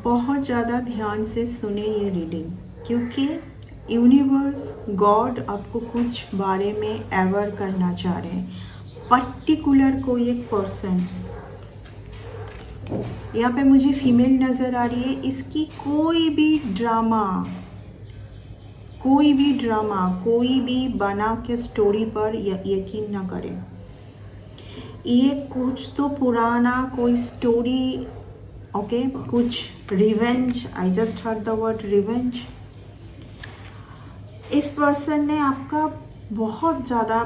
बहुत ज़्यादा ध्यान से सुने ये रीडिंग, क्योंकि यूनिवर्स गॉड आपको कुछ बारे में एवर करना चाह रहे हैं। पर्टिकुलर कोई एक पर्सन, यहाँ पे मुझे फीमेल नज़र आ रही है। इसकी कोई भी ड्रामा, कोई भी बना के स्टोरी पर यकीन ना करें। ये कुछ तो पुराना कोई स्टोरी, ओके, कुछ revenge, I just heard the word revenge. इस पर्सन ने आपका बहुत ज़्यादा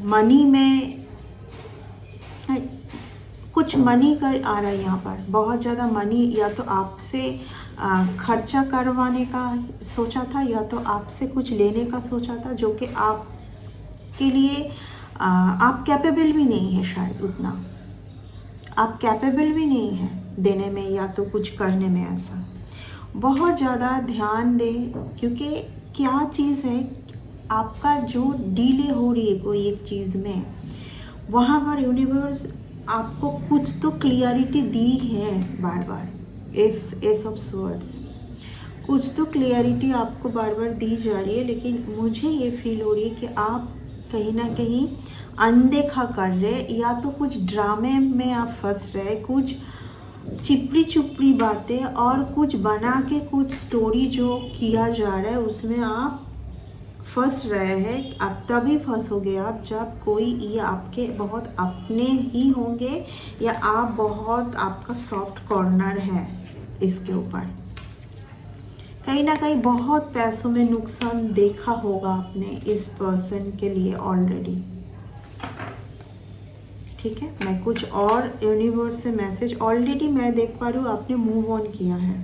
मनी में कुछ मनी कर आ रहा है यहाँ पर, बहुत ज़्यादा मनी, या तो आपसे खर्चा करवाने का सोचा था, या तो आपसे कुछ लेने का सोचा था, जो कि आपके लिए आप कैपेबल भी नहीं है, शायद उतना आप कैपेबल भी नहीं है देने में या तो कुछ करने में। ऐसा बहुत ज़्यादा ध्यान दें, क्योंकि क्या चीज़ है, आपका जो डीले हो रही है कोई एक चीज़ में, वहाँ पर यूनिवर्स आपको कुछ तो क्लियरिटी दी है। बार बार एस ऑफ स्वर्ड्स, कुछ तो क्लियरिटी आपको बार बार दी जा रही है, लेकिन मुझे ये फील हो रही है कि आप कहीं ना कहीं अनदेखा कर रहे, या तो कुछ ड्रामे में आप फंस रहे, कुछ चिपड़ी चुपड़ी बातें और कुछ बना के कुछ स्टोरी जो किया जा रहा है उसमें आप फंस रहे हैं। अब तभी फंसोगे आप जब कोई ये आपके बहुत अपने ही होंगे, या आप बहुत, आपका सॉफ्ट कॉर्नर है इसके ऊपर। कहीं ना कहीं बहुत पैसों में नुकसान देखा होगा आपने इस पर्सन के लिए ऑलरेडी। ठीक है, मैं कुछ और यूनिवर्स से मैसेज, ऑलरेडी मैं देख पा रही हूँ आपने मूव ऑन किया है,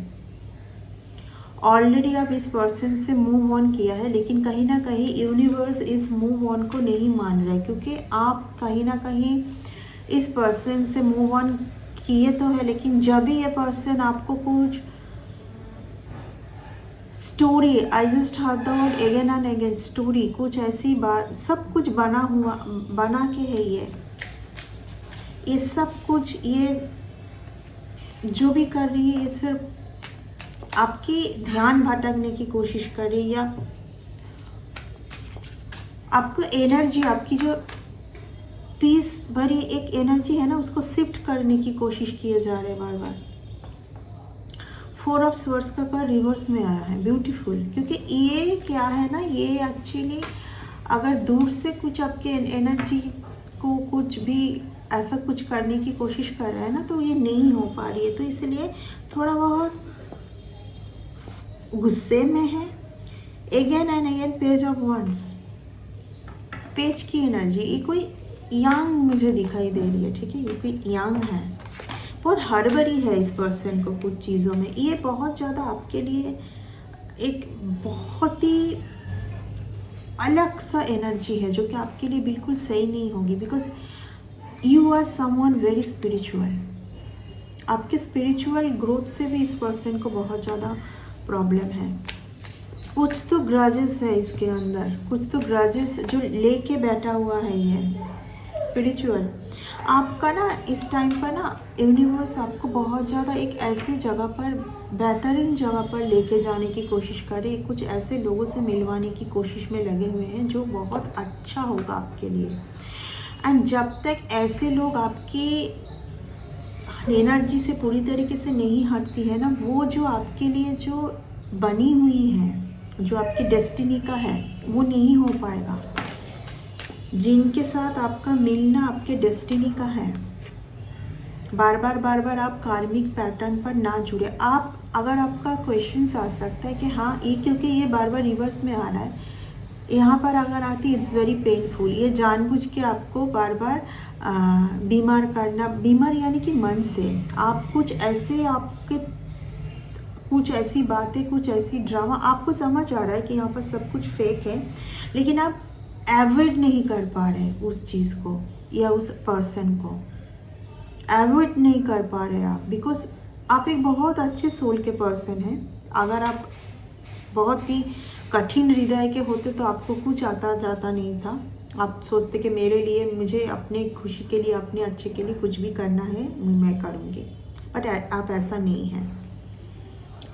ऑलरेडी आप इस पर्सन से मूव ऑन किया है, लेकिन कहीं ना कहीं यूनिवर्स इस मूव ऑन को नहीं मान रहा है, क्योंकि आप कहीं ना कहीं इस पर्सन से मूव ऑन किए तो है, लेकिन जब भी ये पर्सन आपको कुछ story, I just heard the word again and again, story, कुछ ऐसी बात, सब कुछ बना के है ये सब कुछ, ये जो भी कर रही है ये सिर्फ आपकी ध्यान भटकने की कोशिश कर रही है, या आपको एनर्जी, आपकी जो पीस भरी एक एनर्जी है ना, उसको शिफ्ट करने की कोशिश किए जा रहे हैं बार बार। 4 ऑफ स्वर्ड्स का पर रिवर्स में आया है, ब्यूटीफुल, क्योंकि ये क्या है ना, ये एक्चुअली अगर दूर से कुछ आपके एनर्जी को कुछ भी ऐसा कुछ करने की कोशिश कर रहा है ना, तो ये नहीं हो पा रही है, तो इसलिए थोड़ा बहुत गुस्से में है। Again and again page of wands, page की एनर्जी, ये कोई यंग मुझे दिखाई दे रही है। ठीक है, ये कोई यंग है, बहुत हड़बड़ी है इस पर्सन को कुछ चीज़ों में, ये बहुत ज़्यादा आपके लिए एक बहुत ही अलग सा एनर्जी है, जो कि आपके लिए बिल्कुल सही नहीं होगी, because you are someone very spiritual. आपके स्पिरिचुअल ग्रोथ से भी इस पर्सन को बहुत ज़्यादा प्रॉब्लम है। कुछ तो ग्रजेस है इसके अंदर, कुछ तो ग्रजेस जो लेके बैठा हुआ है ये स्पिरिचुअल। आपका ना इस टाइम पर ना यूनिवर्स आपको बहुत ज़्यादा एक ऐसी जगह पर, बेहतरीन जगह पर लेके जाने की कोशिश कर रही है, कुछ ऐसे लोगों से मिलवाने की कोशिश में लगे हुए हैं जो बहुत अच्छा होगा आपके लिए। एंड जब तक ऐसे लोग आपकी एनर्जी से पूरी तरीके से नहीं हटती है ना, वो जो आपके लिए जो बनी हुई है, जो आपकी डेस्टिनी का है, वो नहीं हो पाएगा। जिनके साथ आपका मिलना आपके डेस्टिनी का है, बार बार आप कार्मिक पैटर्न पर ना जुड़े। आप, अगर आपका क्वेश्चन आ सकता है कि हाँ ये, क्योंकि ये बार बार रिवर्स में आ रहा है, यहाँ पर अगर आती इट्स वेरी पेनफुल, ये जानबूझ के आपको बार बार बीमार करना, बीमार यानी कि मन से आप कुछ ऐसे, आपके कुछ ऐसी बातें, कुछ ऐसी ड्रामा, आपको समझ आ रहा है कि यहाँ पर सब कुछ फेक है, लेकिन आप एवॉइड नहीं कर पा रहे उस चीज़ को, या उस पर्सन को एवॉइड नहीं कर पा रहे आप, बिकॉज आप एक बहुत अच्छे सोल के पर्सन हैं। अगर आप बहुत ही कठिन हृदय के होते तो आपको कुछ आता जाता नहीं था। आप सोचते कि मेरे लिए, मुझे अपने खुशी के लिए, अपने अच्छे के लिए कुछ भी करना है, मैं करूँगी, बट आप ऐसा नहीं हैं,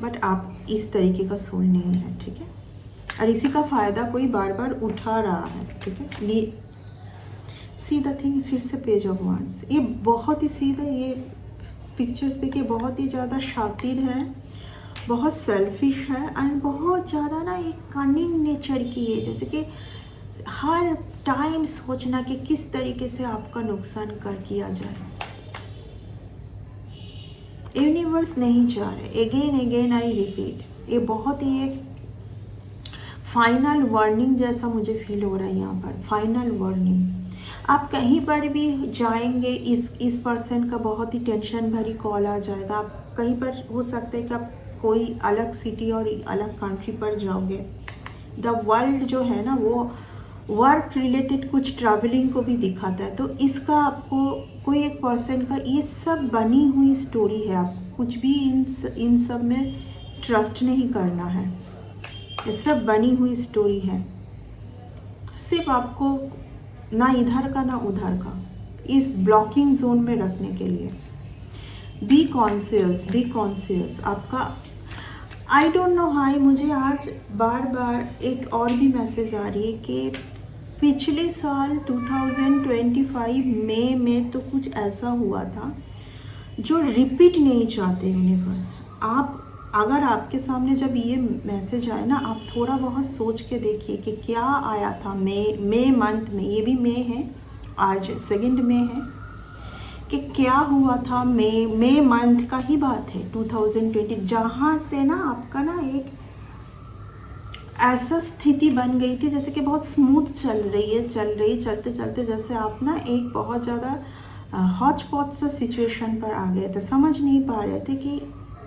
बट आप इस तरीके का सोल नहीं है, ठीक है। और इसी का फ़ायदा कोई बार बार उठा रहा है, ठीक है। सी द थिंग, फिर से पेज ऑफ वांड्स, ये बहुत ही सीधा, ये पिक्चर्स देखिए बहुत ही ज़्यादा शातिर है, बहुत सेल्फिश है एंड बहुत ज़्यादा ना एक कनिंग नेचर की है, जैसे कि हर टाइम सोचना कि किस तरीके से आपका नुकसान कर किया जाए। यूनिवर्स नहीं चाह रहे, अगेन आई रिपीट, ये बहुत ही एक फाइनल वार्निंग जैसा मुझे फील हो रहा है यहाँ पर, फाइनल वार्निंग। आप कहीं पर भी जाएंगे, इस पर्सन का बहुत ही टेंशन भरी कॉल आ जाएगा। आप कहीं पर हो सकता है कि आप कोई अलग सिटी और अलग कंट्री पर जाओगे। द वर्ल्ड जो है ना वो वर्क रिलेटेड कुछ ट्रैवलिंग को भी दिखाता है, तो इसका आपको कोई एक पर्सन का ये सब बनी हुई स्टोरी है। आप कुछ भी इन सब में ट्रस्ट नहीं करना है, ये सब बनी हुई स्टोरी है। सिर्फ आपको ना इधर का ना उधर का इस ब्लॉकिंग जोन में रखने के लिए बी कॉन्शियस आपका। आई डोंट नो हाई, मुझे आज बार बार एक और भी मैसेज आ रही है कि पिछले साल 2025 मई में तो कुछ ऐसा हुआ था जो रिपीट नहीं चाहते यूनिवर्स। आप अगर आपके सामने जब ये मैसेज आए ना, आप थोड़ा बहुत सोच के देखिए कि क्या आया था मई मंथ में, ये भी मई है, आज 2 मई है, कि क्या हुआ था मई मंथ का ही बात है 2020, जहाँ से ना आपका ना एक ऐसा स्थिति बन गई थी जैसे कि बहुत स्मूथ चल रही चलते चलते जैसे आप ना एक बहुत ज़्यादा हॉच पॉच सा सिचुएशन पर आ गए थे, समझ नहीं पा रहे थे कि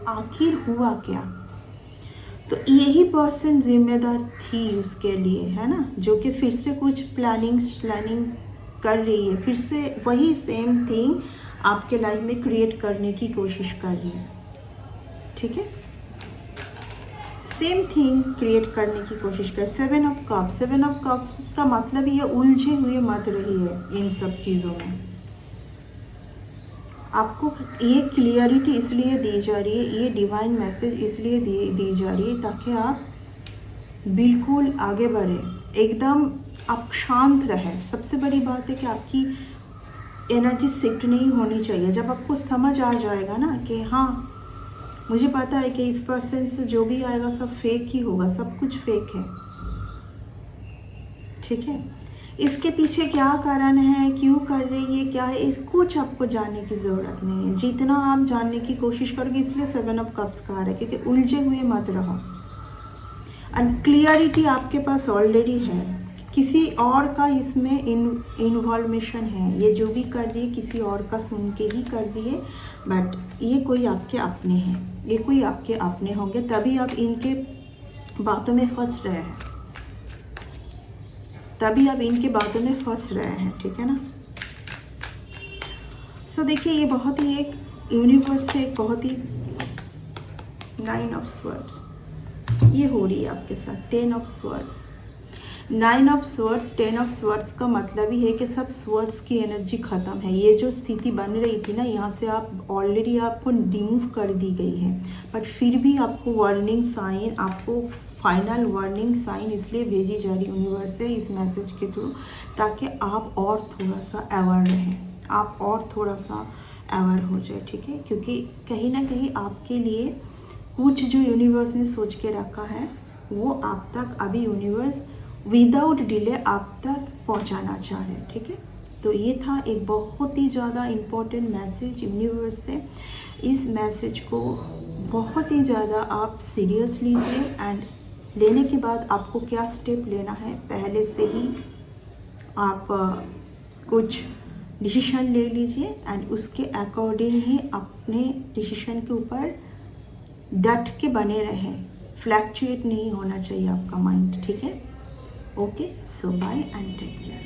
आखिर हुआ क्या। तो यही पर्सन जिम्मेदार थी उसके लिए, है ना, जो कि फिर से कुछ प्लानिंग कर रही है, फिर से वही सेम थिंग आपके लाइफ में क्रिएट करने की कोशिश कर रही है, ठीक है। सेम थिंग क्रिएट करने की कोशिश कर। 7 ऑफ कप्स का मतलब ये उलझे हुए मत रहिए इन सब चीज़ों में। आपको ये क्लियरिटी इसलिए दी जा रही है, ये डिवाइन मैसेज इसलिए दी जा रही है ताकि आप बिल्कुल आगे बढ़ें, एकदम आप शांत रहें। सबसे बड़ी बात है कि आपकी एनर्जी शिफ्ट नहीं होनी चाहिए। जब आपको समझ आ जाएगा ना कि हाँ मुझे पता है कि इस पर्सन से जो भी आएगा सब फेक ही होगा, सब कुछ फेक है, ठीक है। इसके पीछे क्या कारण है, क्यों कर रही है, क्या है, इस कुछ आपको जानने की ज़रूरत नहीं है। जितना आप जानने की कोशिश करोगे, इसलिए 7 ऑफ कप्स कहा रहा है, क्योंकि उलझे हुए मत रहो। एंड क्लियरिटी आपके पास ऑलरेडी है, किसी और का इसमें इन्वॉल्वेशन है। ये जो भी कर रही है किसी और का सुन के ही कर रही है, बट ये कोई आपके अपने हैं, ये कोई आपके अपने होंगे, तभी आप इनके बातों में फंस रहे हैं, ठीक है ना। सो देखिए ये बहुत ही एक यूनिवर्स से एक बहुत ही 9 ऑफ स्वर्ड्स ये हो रही है आपके साथ। 10 of swords, 9 of swords, 10 of swords का मतलब ही है कि सब स्वर्ड्स की एनर्जी ख़त्म है। ये जो स्थिति बन रही थी ना, यहाँ से आप ऑलरेडी आपको रिमूव कर दी गई है, बट फिर भी आपको वार्निंग साइन, आपको फाइनल वार्निंग साइन इसलिए भेजी जा रही यूनिवर्स से इस मैसेज के थ्रू, ताकि आप और थोड़ा सा अवेयर रहें, आप और थोड़ा सा अवेयर हो जाए, ठीक है। क्योंकि कहीं ना कहीं आपके लिए कुछ जो यूनिवर्स ने सोच के रखा है वो आप तक अभी यूनिवर्स विदाउट डिले आप तक पहुंचाना चाह रहे हैं, ठीक है। तो ये था एक बहुत ही ज़्यादा इम्पोर्टेंट मैसेज यूनिवर्स से। इस मैसेज को बहुत ही ज़्यादा आप सीरियस लीजिए, एंड लेने के बाद आपको क्या स्टेप लेना है पहले से ही आप कुछ डिसीजन ले लीजिए, एंड उसके अकॉर्डिंग ही अपने डिसीजन के ऊपर डट के बने रहें। फ्लैक्चुएट नहीं होना चाहिए आपका माइंड, ठीक है। Okay, so bye and take care.